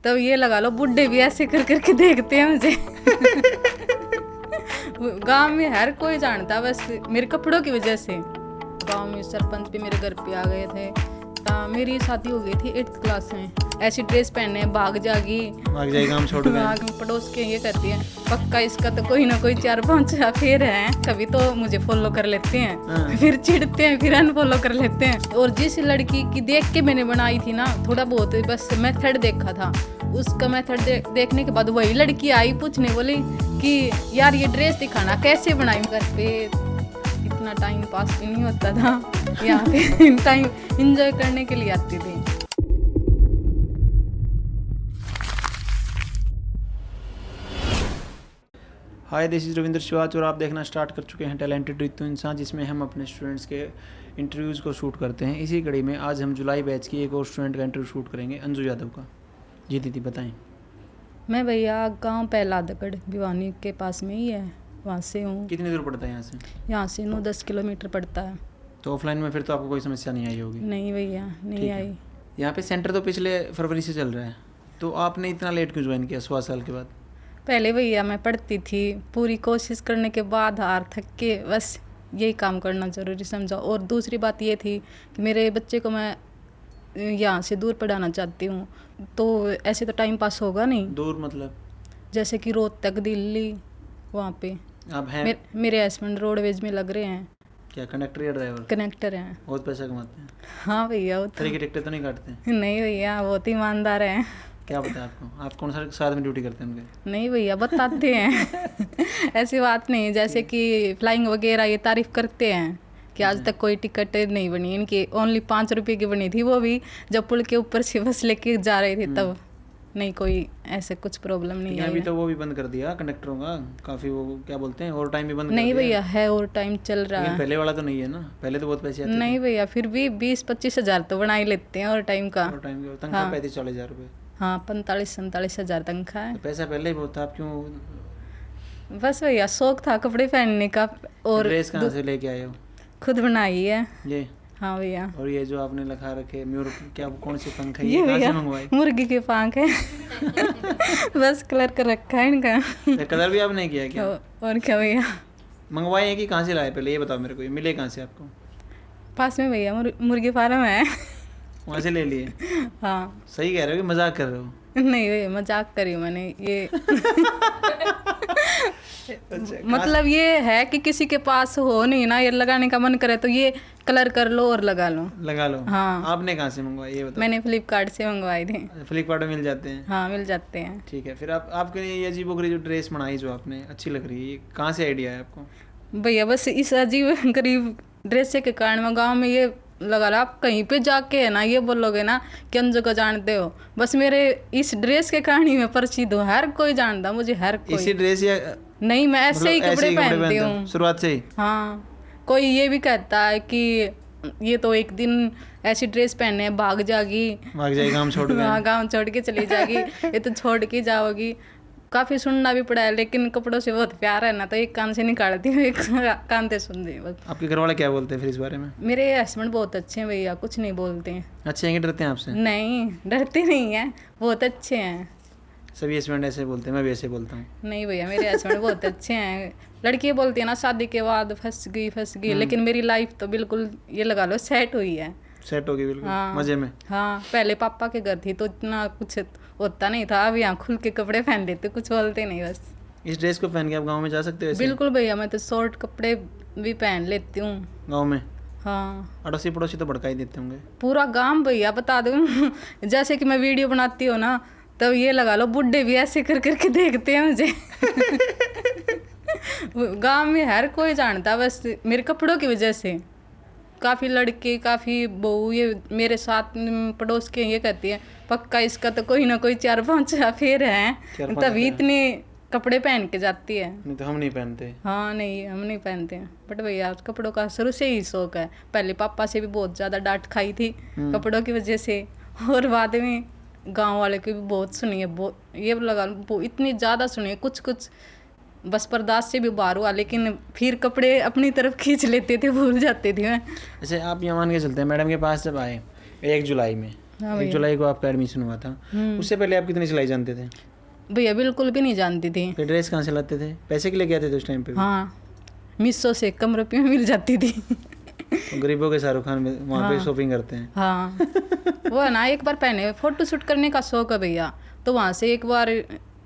तब ये लगा लो बुड्ढे भी ऐसे कर करके देखते हैं मुझे। गांव में हर कोई जानता बस मेरे कपड़ों की वजह से। गांव में सरपंच भी मेरे घर पे आ गए थे। मेरी शादी हो गई थी 8th क्लास में। ऐसी ड्रेस पहने भाग जाएगी काम छोड़ गए। पड़ोस के ये कहती है पक्का इसका तो कोई ना कोई 4-5 फेर है, कभी तो मुझे फॉलो कर लेते हैं, फिर चिढ़ते हैं, फिर अनफॉलो कर लेते हैं। और जिस लड़की की देख के मैंने बनाई थी ना, थोड़ा बहुत बस मेथड देखा था, उसका मेथड देखने के बाद वही लड़की आई पूछने, बोली कि यार ये ड्रेस दिखाना कैसे बनाई। घर पे इतना टाइम पास भी नहीं होता था, यहाँ पे टाइम एंजॉय करने के लिए आती थी। हाय, दिस इज़ रविंद्र शिवाच और आप देखना स्टार्ट कर चुके हैं टैलेंटेड रितु इंसान, जिसमें हम अपने स्टूडेंट्स के इंटरव्यूज़ को शूट करते हैं। इसी कड़ी में आज हम जुलाई बैच की एक और स्टूडेंट का इंटरव्यू शूट करेंगे, अंजू यादव का। जी दीदी बताएं। मैं भैया गांव पहला दगड़ भिवानी के पास में ही है, वहाँ से हूँ। कितनी दूर पड़ता है यहाँ से? यहाँ से 9-10 किलोमीटर पड़ता है। तो ऑफलाइन में फिर तो आपको कोई समस्या नहीं आई होगी? नहीं भैया, नहीं आई। यहाँ पे सेंटर तो पिछले फरवरी से चल रहा है, तो आपने इतना लेट क्यों ज्वाइन किया 16 साल के बाद? पहले भैया मैं पढ़ती थी, पूरी कोशिश करने के बाद हार थक के बस यही काम करना ज़रूरी समझा। और दूसरी बात ये थी कि मेरे बच्चे को मैं यहाँ से दूर पढ़ाना चाहती हूँ, तो ऐसे तो टाइम पास होगा नहीं। दूर मतलब? जैसे कि रोहतक, दिल्ली, वहाँ पे आप हैं? मेरे हस्बैंड रोडवेज में लग रहे हैं। क्या कंडक्टर या ड्राइवर? कनेक्टर हैं। बहुत पैसा कमाते हैं? हाँ भैया। वो तरीके टिकटें तो नहीं काटते? नहीं भैया, बहुत ईमानदार हैं। क्या पता आपको? आप कौन सा साथ में ड्यूटी करते हैं उनके? नहीं भैया, बताते हैं। ऐसी बात नहीं, जैसे कि फ्लाइंग वगैरह ये तारीफ करते हैं कि आज तक कोई टिकट नहीं बनी इनकी, ओनली 5 रुपये की बनी थी, वो भी जब पुल के ऊपर से बस लेके जा रहे थे तब। नहीं कोई ऐसे कुछ प्रॉब्लम नहीं है। अभी तो वो भी बंद कर दिया कंडक्टरों का, काफ़ी वो क्या बोलते हैं, और टाइम भी बंद कर नहीं दिया। भैया है, और टाइम चल रहा है। पहले वाला तो नहीं है ना, पहले तो बहुत पैसे आते नहीं भैया, फिर भी 20-25 हज़ार तो बना ही लेते हैं और टाइम का। और टाइम की तनख्वाह 35-40 हज़ार रुपये। हाँ, 45-47 हज़ार तनख्वाह है। तो पैसा पहले ही बहुत था, आप क्यों? बस भैया शौक था कपड़े पहनने का। और ड्रेस कहाँ से लेके आए हो? खुद बनाई है ये? हाँ भैया। और ये जो आपने लगा रखे म्यूर, क्या कौन सी पंख है? ये कहाँ से भैया मंगवाई? मुर्गी के पंख है। बस कलर कर रखा है इनका। कलर भी आपने किया क्या? और क्या भैया। मंगवाए हैं कि कहाँ से लाए, पहले ये बताओ मेरे को, ये मिले कहाँ से आपको? पास में भैया मुर्गी फार्म है, वहाँ से ले लिए? हाँ। सही कह रहे हो कि मजाक कर रहे हो? नहीं भैया, मजाक करी मैंने ये। अच्छा, मतलब ये है कि किसी के पास हो नहीं ना, ये लगाने का मन करे तो ये कलर कर लो और लगा लो। हाँ। आपने कहाँ से मंगवाई ये बताओ? मैंने फ्लिपकार्ट से मंगवाई थी। फ्लिपकार्ट में मिल जाते हैं? हाँ, मिल जाते हैं। ठीक है, फिर आपके लिए ये अजीबोगरीब जो ड्रेस बनाई जो आपने, अच्छी लग रही है, ये कहाँ से आइडिया है आपको? भैया बस इस अजीब गरीब ड्रेस के कारण मैं गाँव में ये लगा रहा। आप कहीं पे जाके है ना ये बोलोगे ना कि अंजू को जानते हो, बस मेरे इस ड्रेस के कारण ही मैं परिचित हूँ। हर कोई जानता मुझे, हर कोई। इसी ड्रेस या नहीं, मैं ऐसे ही कपड़े पहनती हूँ शुरुआत से ही? हाँ। कोई ये भी कहता है कि ये तो एक दिन ऐसी ड्रेस पहने भाग जाएगी गाँव छोड़ के। हाँ, गाँव छोड़ के चली जाएगी, ये तो छोड़ के जाओगी। काफ़ी सुनना भी पड़ा है, लेकिन कपड़ों से बहुत प्यार है ना, तो एक कान से निकालती हूँ, एक कान से सुनती हूँ। आपके घर वाले क्या बोलते हैं फिर इस बारे में? मेरे हस्बैंड बहुत अच्छे हैं भैया, कुछ नहीं बोलते हैं। अच्छे हैं कि डरते हैं आपसे? नहीं, डरते नहीं हैं, बहुत अच्छे हैं। सभी हस्बैंड ऐसे बोलते हैं, मैं भी ऐसे बोलता हूँ। नहीं भैया, मेरे हस्बैंड बहुत अच्छे हैं। लड़कियाँ बोलती है ना शादी के बाद फंस गई, लेकिन मेरी लाइफ तो बिल्कुल ये लगा लो सेट हुई है। सेट हो गई बिल्कुल। हाँ, मजे में। हाँ, पहले पापा के घर थी तो इतना कुछ होता नहीं था, अब यहाँ खुल के कपड़े पहन लेते, कुछ बोलते नहीं बस। इस ड्रेस को पहन के आप गाँव में जा सकते हो? बिल्कुल भैया, मैं तो शॉर्ट कपड़े भी पहन लेती हूँ गाँव में? हाँ। अड़ोसी पड़ोसी तो भड़का ही देते होंगे? पूरा गांव भैया बता दूँ। जैसे कि मैं वीडियो बनाती हूँ ना, तब ये लगा लो बुड्ढे भी ऐसे कर करके देखते हैं मुझे। गांव में हर कोई जानता बस मेरे कपड़ों की वजह से। काफ़ी लड़के, काफ़ी बहू ये मेरे साथ पड़ोस के ये कहती है पक्का इसका तो कोई ना कोई 4-5 फेर है, तभी इतने कपड़े पहन के जाती है। नहीं तो हम नहीं पहनते। हाँ, नहीं हम नहीं पहनते हैं, बट भैया कपड़ों का शुरू से ही शौक है। पहले पापा से भी बहुत ज़्यादा डांट खाई थी कपड़ों की वजह से, और बाद में गांव वाले की भी बहुत सुनी है, बहुत ये लगा इतनी ज़्यादा सुनी है, कुछ बस बर्दाश्त से भी बाहर हुआ, लेकिन फिर कपड़े अपनी तरफ खींच लेते थे, भूल जाते थे मैं। जैसे आप यहाँ मान के चलते हैं, मैडम के पास जब आए 1 जुलाई में, हाँ 1 भैया। जुलाई को आपका एडमिशन हुआ था। उससे पहले आप कितनी सिलाई जानते थे? भैया बिल्कुल भी नहीं जानती थी। फिर ड्रेस कहाँ से लाते थे? पैसे के लिए गए थे उस टाइम पे भी? हाँ, मीशो से कम रुपये में मिल जाती थी। तो गरीबों के शाहरुख खान में वहाँ पे हाँ। शॉपिंग करते हैं। हाँ, वो है ना, एक बार पहने, फोटो शूट करने का शौक है भैया, तो वहाँ से एक बार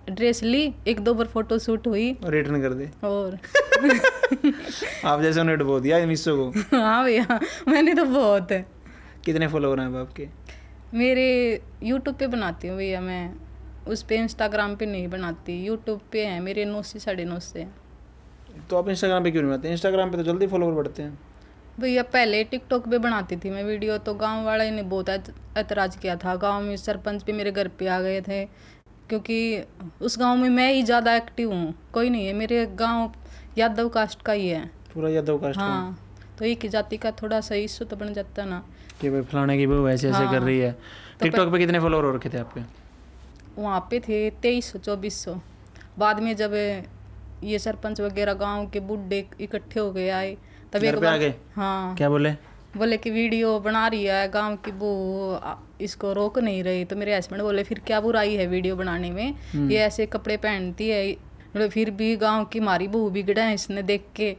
ड्रेस ली, 1-2 बार फोटो शूट हुई और रिटर्न कर दे। और आप जैसे उन्हें डुबो दिया मिसो को। हाँ भैया, मैंने तो बहुत है। कितने फॉलोवर हैं अब आपके? मेरे यूट्यूब पे बनाती हूँ भैया मैं, उस पे इंस्टाग्राम पे नहीं बनाती, यूट्यूब पे है मेरे 900 साढ़े 900। तो आप इंस्टाग्राम पे क्यों नहीं बनाते? इंस्टाग्राम पे तो जल्दी फॉलोवर बढ़ते हैं। भैया पहले टिकटॉक पे बनाती थी मैं वीडियो, तो गांव वाले ने बहुत ऐतराज़ किया था। गांव में सरपंच भी मेरे घर पे आ गए थे, क्योंकि उस गांव में मैं ही ज़्यादा एक्टिव हूँ, कोई नहीं है। मेरे गांव यादव कास्ट का ही है। पूरा यादव कास्ट का? हाँ, तो एक ही जाति का थोड़ा सा इशू तो बन जाता ना कि भाई फलाने की बहू ऐसे ऐसे कर रही है। टिकटॉक पे कितने फॉलोवर हो रखे थे आपके? वहाँ पे थे 2300-2400। बाद में जब ये सरपंच वगैरह गांव के बूढ़े इकट्ठे हो गए आए, तब घर एक पे आ बार गए? हाँ, क्या बोले? बोले कि वीडियो बना रही है गांव की बहू, इसको रोक नहीं रही। तो मेरे हस्बैंड बोले फिर क्या बुराई है वीडियो बनाने में, ये ऐसे कपड़े पहनती है, बोले फिर भी गांव की हमारी बहू बिगड़ा है इसने देख के।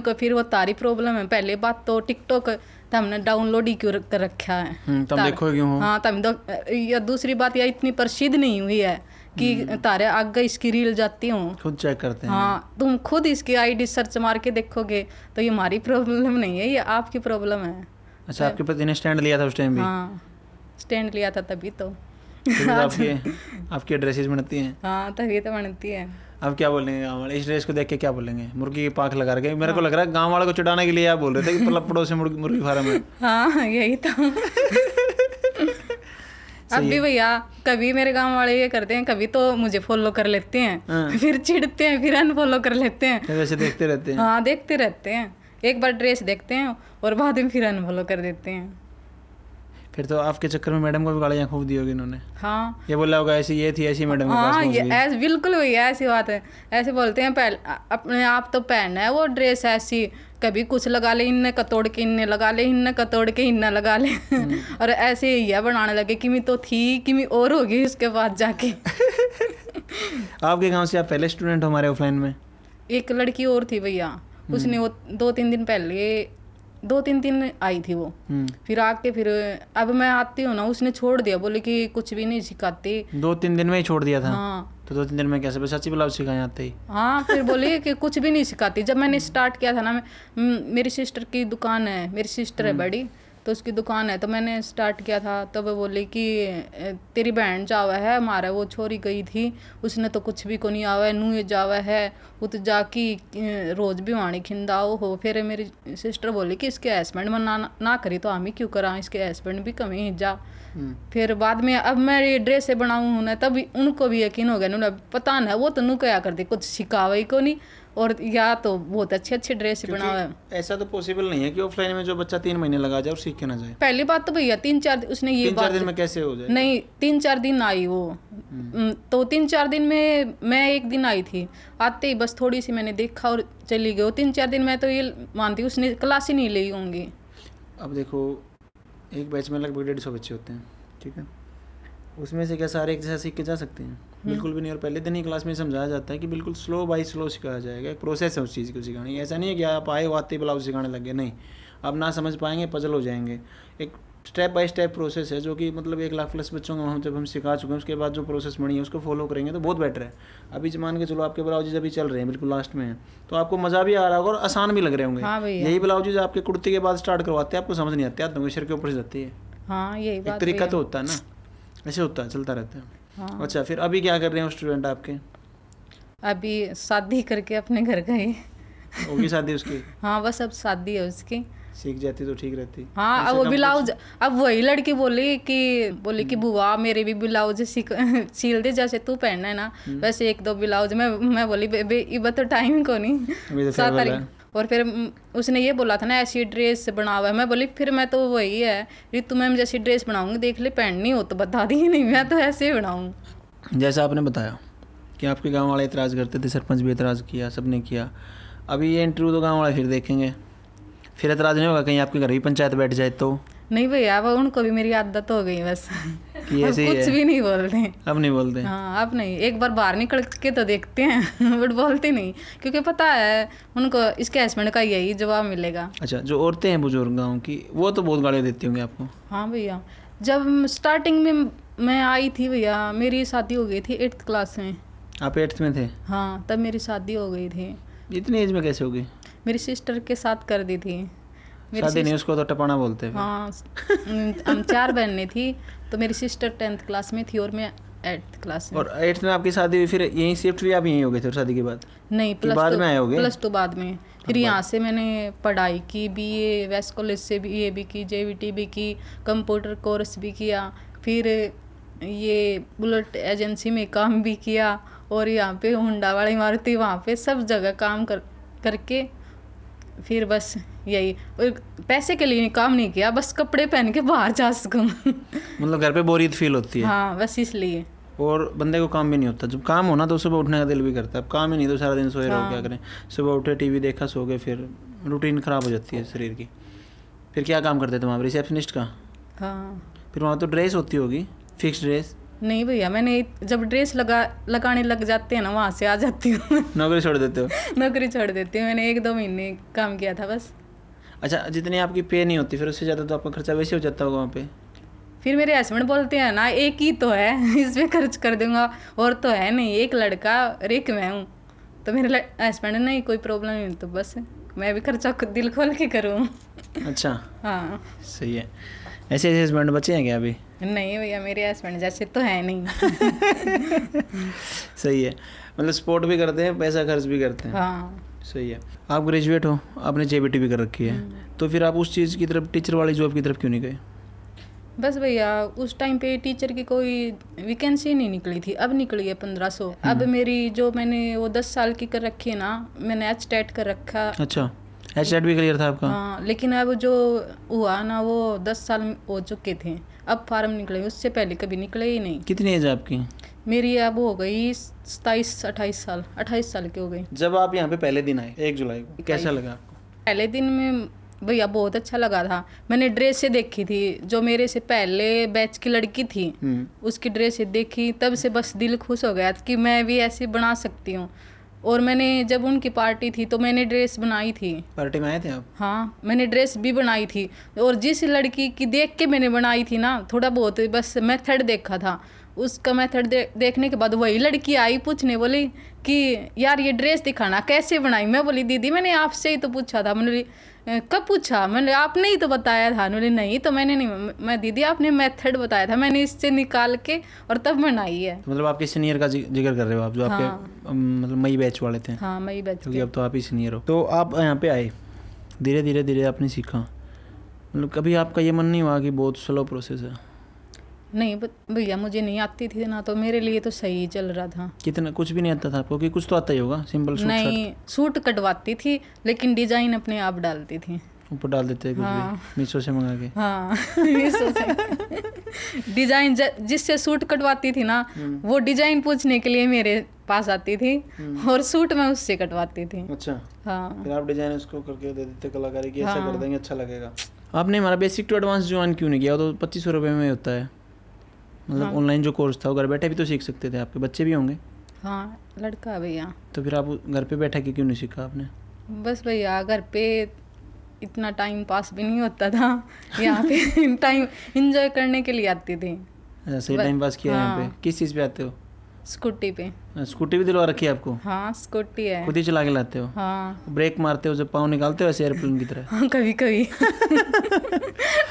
को फिर वो तारी प्रॉब्लम है। पहले बात तो टिकटॉक तो हमने डाउनलोड ही क्यों कर रखा है, तुम देखो क्यों हो? हाँ तब तो, या दूसरी बात यह इतनी प्रसिद्ध नहीं हुई है कि तारे आगे इसकी रील जाती हूँ। खुद चेक करते हैं। हाँ, तुम खुद इसकी आईडी सर्च मार के देखोगे तो ये हमारी प्रॉब्लम नहीं है, ये आपकी प्रॉब्लम है। अच्छा, आपके पति ने स्टैंड लिया था उस टाइम भी? हाँ, स्टैंड लिया था तभी तो। फिर आपकी ड्रेसेस बनती हैं? हाँ, तभी तो बनती है। अब क्या बोलेंगे गाँव वाले इस ड्रेस को देख के? क्या बोलेंगे? मुर्गी की पाँख लगा रखे। मेरे को लग रहा है गाँव वालों को चिढ़ाने के लिए आप बोल रहे थे कि मतलब पड़ोस में मुर्गी फार्म है। हाँ, यही तो। अब भी भैया कभी मेरे गांव वाले ये करते हैं, कभी तो मुझे फॉलो कर लेते हैं, फिर चिढ़ते हैं, फिर अनफॉलो कर लेते हैं। वैसे देखते रहते हैं? हाँ, देखते रहते हैं। एक बार ड्रेस देखते हैं और बाद में फिर अनफॉलो कर देते हैं। फिर तो आपके चक्कर में मैडम को भी गालियाँ खूब दी होगी इन्होंने। हाँ, ये बोला होगा ऐसी ये थी ऐसी मैडम के पास हाँ, पहुंच ये गई। ऐसे बिल्कुल भैया ऐसी बात है। ऐसे बोलते हैं पहले अपने आप तो पहनना है वो ड्रेस ऐसी, कभी कुछ लगा ले, इनने कतोड़ के इनने लगा ले, इनने कतोड़ के इनने लगा ले। और ऐसे ही है बनाने लगे कि मैं तो थी कि मैं और होगी उसके बाद जाके। आपके गांव से आप पहले स्टूडेंट हो हमारे ऑफलाइन में? एक लड़की और थी भैया, उसने वो 2-3 दिन पहले 2-3 दिन आई थी वो, फिर आके फिर अब मैं आती हूँ ना, उसने छोड़ दिया, बोले कि कुछ भी नहीं सिखाती। 2-3 दिन में ही छोड़ दिया था? हाँ, तो 2-3 दिन में कैसे सच्ची ब्लाउज सिखाए आते ही? हाँ, फिर बोली कि कुछ भी नहीं सिखाती। जब मैंने स्टार्ट किया था ना, मेरी सिस्टर की दुकान है, मेरी सिस्टर है बड़ी, तो उसकी दुकान है, तो मैंने स्टार्ट किया था। तब वो बोली कि तेरी बहन जावा है हमारा, वो छोरी गई थी, उसने तो कुछ भी को नहीं आवा है, नू जावा है वो तो जाकी रोज भी वाणी खिंदाओ हो। फिर मेरी सिस्टर बोली कि इसके हस्बैंड मना ना करी तो हम ही क्यों करा, इसके हस्बैंड भी कमी जा। फिर बाद में अब मैं ये ड्रेस बनाऊँ ना, तब उनको भी यकीन हो गया, उन्होंने पता ना वो तो नू क्या करती, कुछ सिखावा ही को नहीं, और या तो बहुत अच्छे अच्छे ड्रेस बनावा है। ऐसा तो पॉसिबल नहीं है कि ऑफलाइन में जो बच्चा 3 महीने लगा जाए और सीख के ना जाए। पहले बात तो भैया 3-4 उसने ये 3-4 दिन में कैसे हो जाए? नहीं, 3-4 दिन आई वो, तो 3-4 दिन में मैं 1 दिन आई थी, आते ही बस थोड़ी सी मैंने देखा और चली गई। 3-4 दिन में तो ये मानती उसने क्लास ही नहीं ली होंगी। अब देखो एक बैच में लगभग 150 बच्चे होते हैं, ठीक है, उसमें से क्या सारे एक जैसा सीख के जा सकते हैं? बिल्कुल भी नहीं। और पहले दिन ही क्लास में समझाया जाता है कि बिल्कुल स्लो बाय स्लो सिखाया जाएगा, एक प्रोसेस है उस चीज़ को सिखाने की। ऐसा नहीं है कि आप आए आते ब्लाउज सिखाने लग गए, नहीं, आप ना समझ पाएंगे, पजल हो जाएंगे। एक स्टेप बाय स्टेप प्रोसेस है जो कि मतलब 1 लाख प्लस बच्चों को जब हम सिखा चुके हैं, उसके बाद जो प्रोसेस बनी है उसको फॉलो करेंगे तो बहुत बेटर है। अभी मान के चलो आपके ब्लाउजेज अभी चल रहे हैं, बिल्कुल लास्ट में है, तो आपको मज़ा भी आ रहा होगा और आसान भी लग रहे होंगे। हाँ भैया, यही ब्लाउजेज आपके कुर्ती के बाद स्टार्ट करवाते हैं, आपको समझ नहीं आते, हाथों के सिर के ऊपर से जाती है। हाँ, यही एक बात तरीका तो होता है ना, ऐसे होता है, चलता रहता है। हाँ। अच्छा, फिर अभी क्या कर रहे हैं स्टूडेंट आपके? अभी शादी करके अपने घर गए। होगी शादी उसकी? हाँ, बस अब शादी है उसकी। सीख जाती तो ठीक रहती। हाँ, अब वो ब्लाउज, अब वही लड़की बोली कि बुआ मेरे भी ब्लाउज सील दे, जैसे तू पहनना है ना वैसे 1-2 ब्लाउज। मैं बोली बेबी ये तो टाइम को नहीं, अभी तो 7 तारीख। और फिर उसने ये बोला था ना ऐसी ड्रेस बनावा है, मैं बोली फिर मैं तो वही है ऋतु मैम जैसी ड्रेस बनाऊंगी, देख ले पहननी हो तो बता दी, नहीं मैं तो ऐसे ही बनाऊँ। जैसा आपने बताया कि आपके गांव वाले इतराज़ करते थे, सरपंच भी इतराज़ किया, सबने किया, अभी ये इंटरव्यू तो गांव वाले फिर देखेंगे, फिर इतराज़ नहीं होगा कहीं आपके घर ही पंचायत बैठ जाए तो? नहीं भैया, वो उनको भी मेरी आदत हो गई बस। कि अब ऐसे ही कुछ है, भी नहीं बोलते। अब नहीं बोलते। हाँ, अब नहीं, एक बार बाहर निकल के तो देखते हैं बट बोलते नहीं, क्योंकि पता है उनको इसके हस्बैंड का यही जवाब मिलेगा। अच्छा, जो औरतें हैं बुजुर्ग गाँव की, वो तो बहुत गालियाँ देती होंगी आपको। हाँ भैया, जब स्टार्टिंग में मैं आई थी भैया, मेरी शादी हो गई थी 8th क्लास में। आप 8th में थे? हाँ, तब मेरी शादी हो गई थी। इतनी एज में कैसे हो गई? मेरी सिस्टर के साथ कर दी थी। शादी नहीं, उसको तो टपाना बोलते हैं। हाँ, हम 4 बहनें थी, तो मेरी सिस्टर 10th क्लास में थी और मैं 8th क्लास में। और 8th में आपकी शादी हुई, फिर यहीं शिफ्ट भी आप यहीं हो गए थे और शादी के बाद? नहीं, बाद में आए होगे? +2 बाद में। फिर यहाँ से मैंने पढ़ाई की, BA वेस्ट कॉलेज से BA भी की, JVT भी की, कंप्यूटर कोर्स भी किया, फिर ये बुलेट एजेंसी में काम भी किया, और यहाँ पे होंडा वाली मारुति, वहाँ पे सब जगह काम करके फिर बस यही, और पैसे के लिए काम नहीं किया, बस कपड़े पहन के बाहर जा सकूँ। मतलब घर पे बोरियत फील होती है। हाँ, बस इसलिए। और बंदे को काम भी नहीं होता, जब काम होना तो सुबह उठने का दिल भी करता है, अब काम ही नहीं तो सारा दिन सोए रहो, क्या करें। सुबह उठे, टीवी देखा, सो गए, फिर रूटीन ख़राब हो जाती है शरीर की। फिर क्या काम करते थे वहाँ पर? रिसेप्शनिस्ट का? हाँ। फिर वहाँ तो ड्रेस होती होगी, फिक्स ड्रेस? नहीं भैया, मैंने जब ड्रेस लगाने लग जाते हैं ना, वहाँ से आ जाती हूँ। नौकरी छोड़ देते हो? नौकरी छोड़ देती हूँ, मैंने 1-2 महीने काम किया था बस। अच्छा, जितनी आपकी पे नहीं होती, फिर उससे ज़्यादा तो आपका खर्चा वैसे हो जाता होगा वहाँ पे? फिर मेरे हस्बैंड बोलते हैं ना, एक ही तो है इस पे खर्च कर दूंगा, और तो है नहीं, एक लड़का और एक मैं हूँ। तो मेरे हस्बैंड नहीं, कोई प्रॉब्लम नहीं, तो बस मैं भी खर्चा खुद दिल खोल के करूँ। अच्छा, हाँ। सही है। ऐसे ऐसे हस्बैंड बचे हैं क्या अभी? नहीं भैया, मेरे हस्बैंड जैसे तो है नहीं। सही है, मतलब सपोर्ट भी करते हैं, पैसा खर्च भी करते हैं। हाँ। सही है। आप ग्रेजुएट हो, आपने JBT भी कर रखी है, तो फिर आप उस चीज़ की तरफ, टीचर वाली जॉब की तरफ क्यों नहीं गए? बस भैया, उस टाइम पे टीचर की कोई वैकेंसी नहीं निकली थी, अब निकली है 1500। अब मेरी जो मैंने वो 10 साल की कर रखी है ना, मैंने HTET कर रखा। अच्छा, HTET भी क्लियर था आपका? हाँ, लेकिन अब जो हुआ ना, वो 10 साल हो चुके थे, अब फार्म निकले, उससे पहले कभी निकले ही नहीं। कितनी एज है आपकी? मेरी अब हो गई 27-28 साल, 28 साल की हो गई। जब आप यहाँ पे पहले दिन आए 1 जुलाई को, कैसा लगा आपको? पहले दिन में भैया बहुत अच्छा लगा था। मैंने ड्रेस से देखी थी, जो मेरे से पहले बैच की लड़की थी, उसकी ड्रेस से देखी, तब से बस दिल खुश हो गया कि मैं भी ऐसे बना सकती हूँ। और मैंने जब उनकी पार्टी थी तो मैंने ड्रेस बनाई थी। पार्टी में आए थे आप? हाँ, मैंने ड्रेस भी बनाई थी, और जिस लड़की की देख के मैंने बनाई थी ना, थोड़ा बहुत बस मेथड देखा था, उसका मेथड देखने के बाद वही लड़की आई पूछने, बोली कि यार ये ड्रेस दिखाना कैसे बनाई। मैं बोली दीदी मैंने आपसे ही तो पूछा था। मैंने बोली कब पूछा? मैंने आपने ही तो बताया था। बोली नहीं, तो मैंने नहीं, मैं दीदी आपने मेथड बताया था, मैंने इससे निकाल के और तब बनाई है। मतलब आपके सीनियर का जिक्र कर रहे हो आप, जो हाँ। आपके मतलब मई बैच वाले थे? हाँ, मई बैच क्योंकि के। अब तो आप ही सीनियर हो। तो आप यहाँ पे आए, धीरे धीरे धीरे आपने सीखा, मतलब कभी आपका ये मन नहीं हुआ कि बहुत स्लो प्रोसेस है? नहीं भैया, मुझे नहीं आती थी ना, तो मेरे लिए तो सही चल रहा था। कितना? कुछ भी नहीं आता था आपको? कि कुछ तो आता ही होगा, सिंपल सूट नहीं, सूट कटवाती थी, लेकिन डिजाइन अपने आप डालती थी। ऊपर डाल देते हैं कुछ हाँ। भी मीशो से मंगा के? हाँ, मीशो से डिजाइन जिससे सूट कटवाती थी ना, वो डिजाइन पूछने के लिए मेरे पास आती थी, और सूट मैं उससे कटवाती थी। अच्छा। हाँ। फिर आप डिजाइन उसको करके दे देते कलाकारी की, ऐसा कर देंगे अच्छा लगेगा। आपने हमारा बेसिक टू एडवांस ज्वाइन क्यों नहीं किया? वो तो 2500 रुपये में होता है, मतलब ऑनलाइन जो कोर्स था, वो घर बैठे भी तो सीख सकते थे, आपके बच्चे भी होंगे। हाँ, लड़का भैया। तो फिर आप घर पे बैठा के क्यों नहीं सीखा आपने? बस भैया, घर पे इतना टाइम पास भी नहीं होता था, यहाँ पे टाइम एंजॉय करने के लिए आती थी। अच्छा, सही टाइम पास किया है यहाँ पे? किस चीज़ पे आते हो? स्कूटी पे। स्कूटी भी दिलवा रखी है आपको? हाँ, स्कूटी है। खुद ही चला के लाते हो? हाँ। ब्रेक मारते हो जब पाँव निकालते हो ऐसे एयरप्लेन की तरह? हाँ, कभी कभी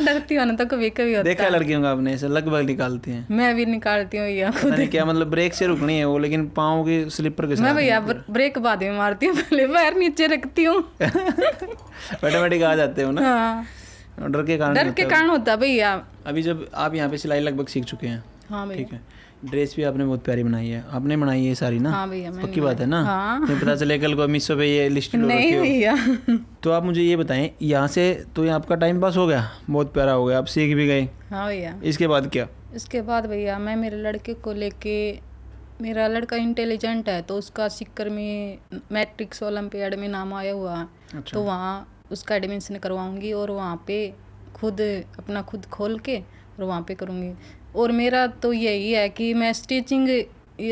डरती हो ना, तो कभी कभी होता देखा है लड़कियों का आपने, ऐसे लगभग निकालती हैं। मैं भी निकालती हूँ भैया पता नहीं क्या, मतलब ब्रेक से रुकनी है वो, लेकिन पाँव की स्लीपर के साथ। मैं भैया ब्रेक बाद में मारती हूँ, पहले पैर नीचे रखती हूँ। ऑटोमेटिक आ जाते हो ना? हाँ, डर के कारण? डर के कारण होता भैया। अभी जब आप यहाँ पे सिलाई लगभग सीख चुके हैं, हाँ भैया। ठीक है, ड्रेस भी आपने बहुत प्यारी बनाई है, आपने बनाई है सारी ना? हाँ भैया, मैंने पक्की बात है ना? हाँ। नहीं पता चले कल को मीशो पे ये लिस्ट नहीं भैया। तो आप मुझे ये बताएं, यहाँ से तो ये आपका टाइम पास हो गया, बहुत प्यारा हो गया, आप सीख भी गए। हाँ भैया। इसके बाद क्या? इसके बाद भैया मैं मेरे लड़के को लेके, मेरा लड़का इंटेलिजेंट है, तो उसका सिक्कर में मैट्रिक्स ओलंपियाड में नाम आया हुआ है। अच्छा। तो वहाँ उसका एडमिशन करवाऊंगी, और वहाँ पे खुद अपना खुद खोल के और वहाँ पे करूँगी। और मेरा तो यही है कि मैं स्टिचिंग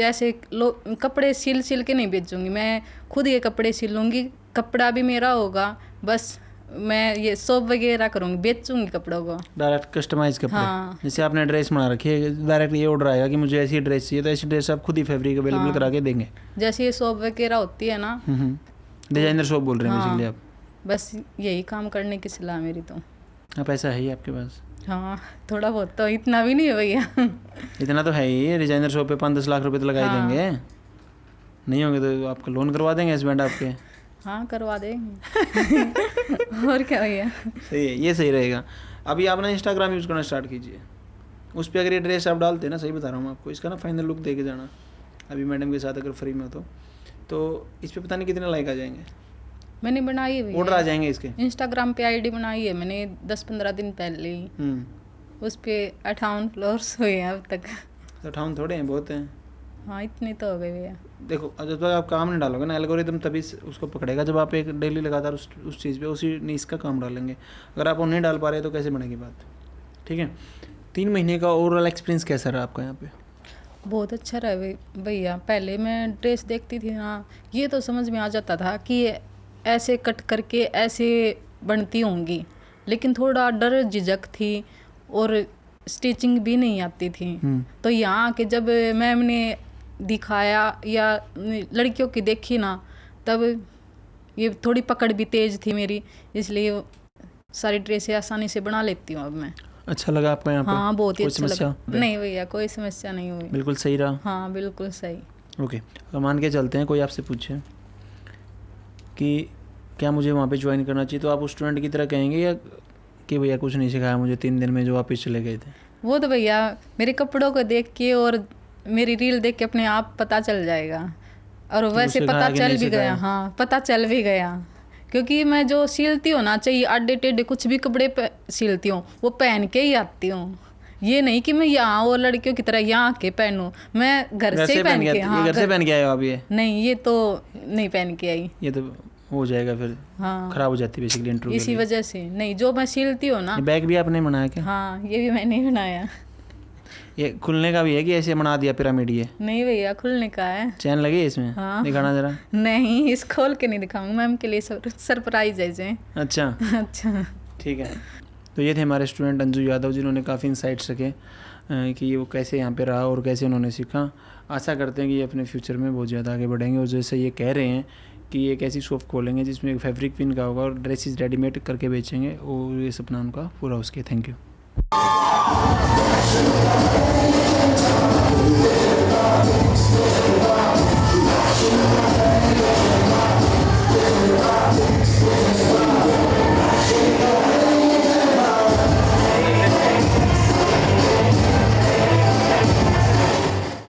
ऐसे कपड़े सिल के नहीं बेचूंगी, मैं खुद ये कपड़े सिलूँगी, कपड़ा भी मेरा होगा, बस मैं ये शॉप वगैरह करूँगी, बेचूंगी कपड़ों को। डायरेक्ट कस्टमाइज कपड़े। हाँ। जैसे आपने ड्रेस बना रखी है, डायरेक्ट ये ऑर्डर आएगा कि मुझे ऐसी ड्रेस चाहिए, तो ऐसी ड्रेस आप खुद ही फैब्रिक अवेलेबल हाँ। करा के देंगे। जैसे ये शॉप वगैरह होती है ना, डिजाइनर शॉप बोल रहे हैं हाँ। बेसिकली आप। बस यही काम करने की सलाह मेरी तो। हाँ, पैसा है ही आपके पास? हाँ, थोड़ा बहुत तो, इतना भी नहीं है भैया। इतना तो है ही, डिजाइनर शॉप पे 5-10 लाख रुपए तो लगा ही हाँ। देंगे। नहीं होंगे तो आपका लोन करवा देंगे हस्बैंड आपके। हाँ, करवा देंगे। और क्या भैया। सही है, ये सही रहेगा। अभी आप ना इंस्टाग्राम यूज़ करना स्टार्ट कीजिए, उस पर अगर ये ड्रेस आप डालते हैं ना, सही बता रहा हूँ आपको, इसका ना फाइनल लुक दे के जाना अभी मैडम के साथ अगर फ्री में हो तो इस पे पता नहीं कितने लाइक आ जाएंगे, मैंने बनाई है ऑर्डर आ भैया, जाएंगे इसके। इंस्टाग्राम पे आईडी बनाई है मैंने 10-15 दिन पहले ही। उस पे 58 फॉलोअर्स हुए हैं अब तक। तो 58 थोड़े हैं, बहुत हैं। हाँ, इतने तो हो गए भैया। देखो, जब तक आप काम नहीं डालोगे ना, एल्गोरिदम तभी उसको पकड़ेगा जब आप एक डेली लगातार उस चीज़ पे उसी नीस का काम डालेंगे। अगर आप वो नहीं डाल पा रहे तो कैसे बनेगी बात। ठीक है, 3 महीने का ओवरऑल एक्सपीरियंस कैसा रहा आपका यहाँ पे? बहुत अच्छा रहा भैया। पहले मैं ड्रेस देखती थी ना, ये तो समझ में आ जाता था कि ऐसे कट करके ऐसे बनती होंगी, लेकिन थोड़ा डर झिझक थी और स्टिचिंग भी नहीं आती थी। तो यहाँ आके जब मैम ने दिखाया या लड़कियों की देखी ना, तब ये थोड़ी पकड़ भी तेज थी मेरी, इसलिए सारी ड्रेसें आसानी से बना लेती हूँ अब मैं। अच्छा लगा आपको यहाँ पे? हाँ, बहुत ही कोई अच्छा लगा। समस्या? नहीं भैया, कोई समस्या नहीं हुई। बिल्कुल सही रहा? हाँ, बिल्कुल सही। ओके, अब मान के चलते हैं कोई आपसे पूछे कि क्या मुझे वहाँ पे ज्वाइन करना चाहिए, तो आप उस स्टूडेंट की तरह कहेंगे या कि भैया कुछ नहीं सिखाया मुझे 3 दिन में जो वापस चले गए थे? वो तो भैया मेरे कपड़ों को देख के और मेरी रील देख के अपने आप पता चल जाएगा, और वैसे सिखाया पता कि चल नहीं भी गया। सिखाया? हाँ, पता चल भी गया, क्योंकि मैं जो सिलती हूँ ना, चाहिए आडे टेढ़े कुछ भी कपड़े सिलती हूँ, वो पहन के ही आती हूँ। ये नहीं कि मैं यहाँ और लड़कियों की तरह यहाँ के पहनूँ, मैं घर से ही पहन के। हाँ, घर से पहन के आए हो आप? ये नहीं, ये तो नहीं पहन के आई। ये तो हो जाएगा फिर। हाँ, खराब हो जाती है बेसिकली इंटरव्यू इसी वजह से नहीं, जो मैं सिलती हूँ ना। ये बैग भी आपने बनाया क्या? हाँ, ये भी मैंने ही बनाया। ये खुलने का भी है कि ऐसे बना दिया पिरामिड? ये नहीं भैया, खुलने का है। चैन लगी है इसमें? हाँ। दिखाना जरा। नहीं, इस खोल के नहीं दिखाऊंगी, मैम के लिए सरप्राइज है इसे। अच्छा। अच्छा, ठीक है, तो ये थे हमारे स्टूडेंट अंजू यादव, जिन्होंने काफ़ी इंसाइट्स रखे कि वो कैसे यहाँ पे रहा और कैसे उन्होंने सीखा। आशा करते हैं कि ये अपने फ्यूचर में बहुत ज़्यादा आगे बढ़ेंगे, और जैसे ये कह रहे हैं कि एक ऐसी शॉप खोलेंगे जिसमें फैब्रिक पिन का होगा और ड्रेसेस रेडीमेड करके बेचेंगे, और ये सपना उनका पूरा हो सके। Thank you.